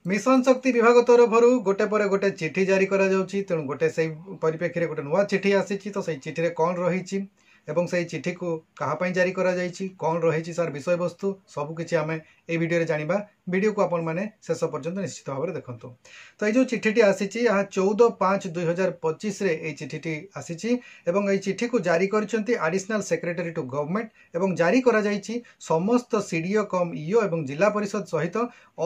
Mission शक्ति विभाग तरफ गोटे पर गोटे चिठी जारी करा जाउची तेणु गोटे से परिप्रेक्षी गोटे नुआ चिठी आसी तो से चिठी रे कौन रही एवं से चिठी को कहाँ जारी करा जाइछि कौन रही सार विषय वस्तु सबकिछि आम ए वीडियो जानिबा वीडियो को आपण माने शेष पर्यंत निश्चित भाव में देखंतु। तो ये जो चिठीटी आसीछि यह 14/5/2025 रे ए चिठीटी आसीछि एवं ए चिठी को जारी करिसेंती एडिशनल सेक्रेटरी टू गवर्नमेंट एवं जारी करा जाइछि समस्त सीडीओ कम ईओ एवं जिला परिषद सहित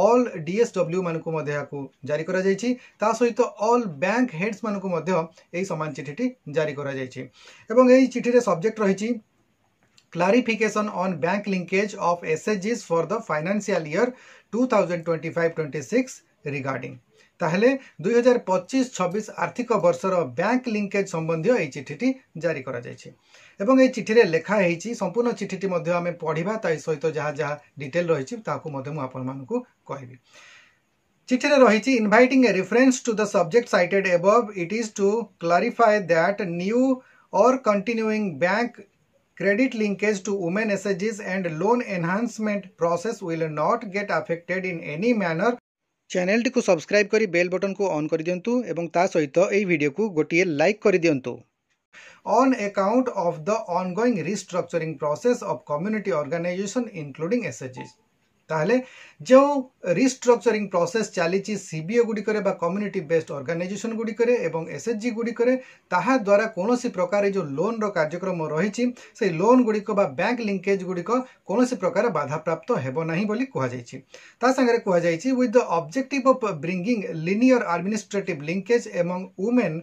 ऑल डीएसडब्ल्यू मानकु मध्ये याकू जारी करा जाइछि ता सहित ऑल बैंक हेड्स मानकु मध्ये एई समान चिठीटी जारी करा जाइछि एवं एई चिठी रे सब्जेक्ट रहिछि clarification on bank linkage of SHGs for the financial year 2025-26 regarding ताहले 2025-26 आर्थिक वर्षर बैंक लिंकेज संबंधी ए चिठीटी जारी करा जाइछि एवं ए चिठी रे लेखा हेछि संपूर्ण चिठीटी मध्ये आमे पढिबा ताई सहित जहा जहा डिटेल रहिछि ताकू मध्ये मु आपन मानकू कहबी। चिठी रे रहिछि inviting a reference to the subject cited above it is to clarify that new or continuing bank credit linkage to women SHGs and loan enhancement process will not get affected in any manner। Channel को subscribe करी bell button को on कर दियंतु एवं ता सहित ए video को गोटिए like कर दियंतु। On account of the ongoing restructuring process of community organization including SHGs ताहले जो रिस्ट्रक्चरिंग प्रोसेस चली सीबीओ गुडी करे बा कम्युनिटी बेस्ड ऑर्गेनाइजेशन गुडी करे एवं एसएचजी गुडी करे ताहा द्वारा कोनोसी प्रकार जो लोन रो कार्यक्रम रही से लोन गुडी को बा बैंक लिंकेज गुडी को कोनोसी प्रकार बाधा प्राप्त हेबो नाही बोली कुहा जायछि। ता संगे कुहा जायछि with the objective of bringing linear administrative linkage among women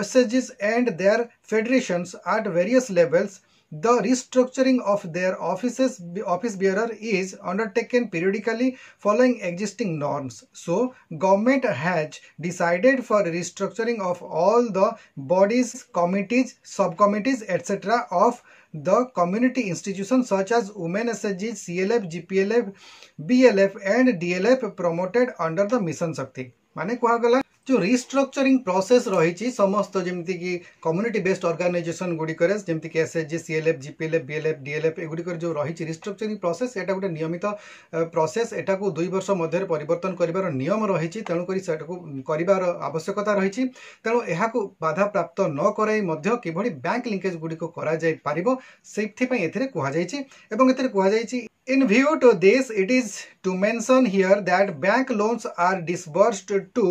एसएचजीज and their federations at various levels the restructuring of their office bearer is undertaken periodically following existing norms. So government has decided for restructuring of all the bodies, committees, subcommittees etc. of the community institutions such as women SHG, CLF, GPLF, BLF and DLF promoted under the mission शक्ति। माने कुहा गला जो restructuring process रही समस्त जमती कि community based organisation गुडी करे जमती कि एसएचजी, सीएलएफ, जीपीएलएफ, बीएलएफ, डीएलएफ एगुडी कर जो रही रिस्ट्रक्चरिंग प्रोसेस एटा गोटे नियमित प्रोसेस एटा को 2 वर्ष मध्य परिवर्तन करिवार नियम रही तेणु करी सेटा को करिवार आवश्यकता रही तेणु एहा को बाधा प्राप्त न कराई मध्य किभली बैंक लिंकेज गुडी को करा जाय पारिबो सेथि पई एथिरे कुहा जायछि एवं एथिरे कुहा जायछि in view to this it is to mention here that bank loans are disbursed to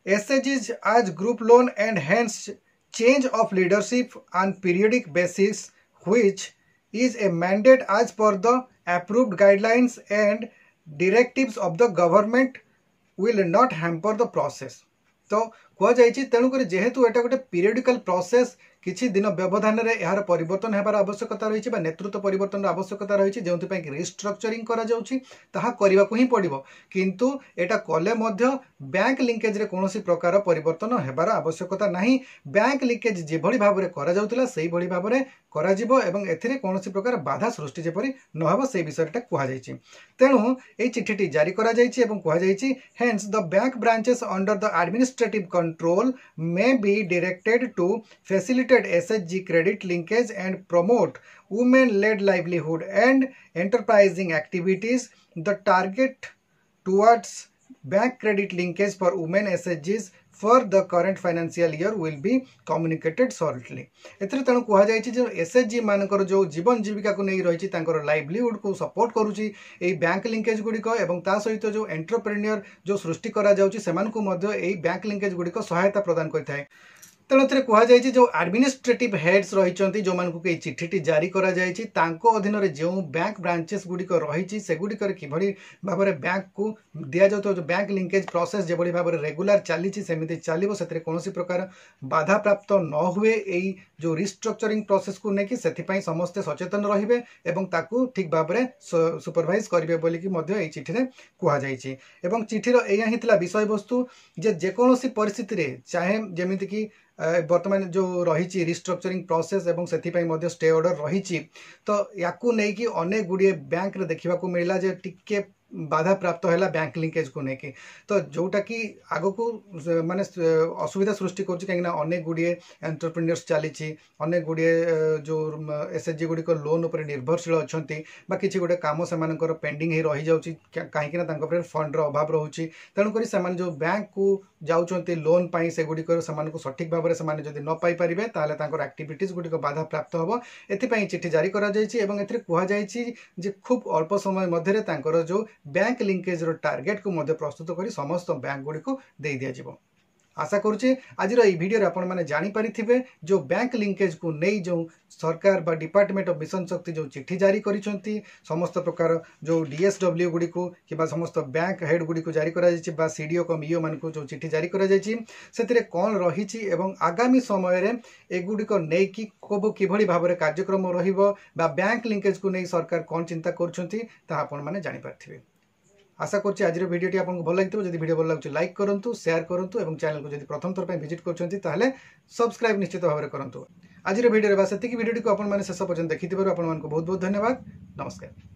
SHGs as group loan and hence change of leadership on periodic basis which is a mandate as per the approved guidelines and directives of the government will not hamper the process। तो कुआ जाइछि तेणु करी जेहेतु एटा गोटे periodical process किछि दिन व्यवधान रे यार परिवर्तन हेबार आवश्यकता रही बा नेतृत्व परिवर्तन आवश्यकता रही जेउथि पई रिस्ट्रक्चरिंग करा जाउछि ताहा करिबा को ही पड़िबो किंतु एटा कले मध्य बैंक लिंकेज रे कोनोसी प्रकार परिवर्तन हेबार आवश्यकता नाही। बैंक लिंकेज जे भली भाबरे करा जाउतिला सेही भली भाबरे करा जिवो एवं एथिरे कोनोसी प्रकार बाधा सृष्टि जेपरि न होबो सेही विषयटा कुहा जाइछि तेणु ए चिठीटी जारी करा जाइछि एवं कुहा जाइछि hence the bank branches under the administrative control may be directed to facilitate SHG credit linkage and promote women-led livelihood and enterprising activities. The target towards bank credit linkage for women SHGs for the current financial year will be communicated shortly। एथरे तेणु कुहा जाइछि जे SHG मानकर जो जीवन जीविका को नहीं रही तांकर लाइवलीहुड को सपोर्ट करूची एई बैंक लिंकेज गुडिक एवं ता सहित जो एंटरप्रेन्योर जो सृष्टि करा जाउची सेमानकु मध्य एई बैंक लिंकेज गुडिक सहायता प्रदान करथाय। तेणु एथिरे कुहा जाइछि जो एडमिनिस्ट्रेटिव हेड्स रहिचंती जो मानकु के चिठीटी जारी करा जाइछि तांको अधीन रे जो बैंक ब्रांचेस गुडिक रहिछि से गुडिक रे किभली भाबरे बैंक को दिया जातो जो बैंक लिंकेज प्रोसेस जेभली भाबरे रेगुलर चलीछि सेमिति चलिबो सेथिरे कोनोसी प्रकार बाधा प्राप्त न हुए एई जो रिस्ट्रक्चरिंग प्रोसेस को नेकी सेथि पई समस्त सचेतन रहिबे एवं ताकू ठीक भाबरे सुपरवाइज करिवे बोली कि मध्य एई चिठी रे कुहा जाइछि एवं चिठीर एया हितला विषय वस्तु जे कोनोसी परिस्थिति रे चाहे जेमिति कि वर्तमान जो रही रिस्ट्रक्चरिंग प्रोसेस एवं से स्टे ऑर्डर रही तो याकू नहीं कि अनेक गुड़िए बैंक रे देखा मिलला जे टिके बाधा प्राप्त है बैंक लिंकेज को लेकिन तो जोटा कि आग को माने असुविधा सृष्टि कर कहीं अनेक गुड़िए एंटरप्रेन्योर्स चली अनेक गुड़िए जो एसएचजी गुड़िक लोन उपर निर्भरशील अच्छा कि गोटे कम से पेंडिंग हो रही जाऊँगी कहीं फंड्र अभाव रोचे तेणुक जो बैंक को जाऊँच लोन पाई से गुड़िक सठिक भाव में से न पाई पारे ताले एक्टिविटीज गुड़िक बाधा प्राप्त हम एपाई चिठी जारी कहुई खूब अल्प समय मध्य जो बैंक लिंकेज टार्गेट को प्रस्तुत कर समस्त बैंक गुड़ी को दे दिया। आशा करुचे आज भिडियो आपण मैंने जानीपारे जो बैंक लिंकेज को नहीं जो सरकार बा डिपार्टमेंट ऑफ मिशन शक्ति जो चिठी जारी करिसेंती समस्त प्रकार जो डीएसडब्ल्यू गुड़ी को कि समस्त बैंक हेड गुड़ी को जारी करा सीडीओ कम ईओ मान को जो चिठी जारी करा कौन रही आगामी समय एगुड़िक नहीं कि किभली भाव में कार्यक्रम रहिबो बा बैंक लिंकेज को नहीं सरकार कौन चिंता करें जानीपारे। आशा करछि आज भिडियोटी आपको भल लगी जब भिडियो भल लगे लाइक करूँ शेयर करूँ और चैनल को जब प्रथम थर विजिट कर सब्सक्राइब निश्चित भाव में करूँ। आज भिडियो से भिडियोटी को आपने शेष पर्यटन देखि बहुत बहुत धन्यवाद। नमस्कार।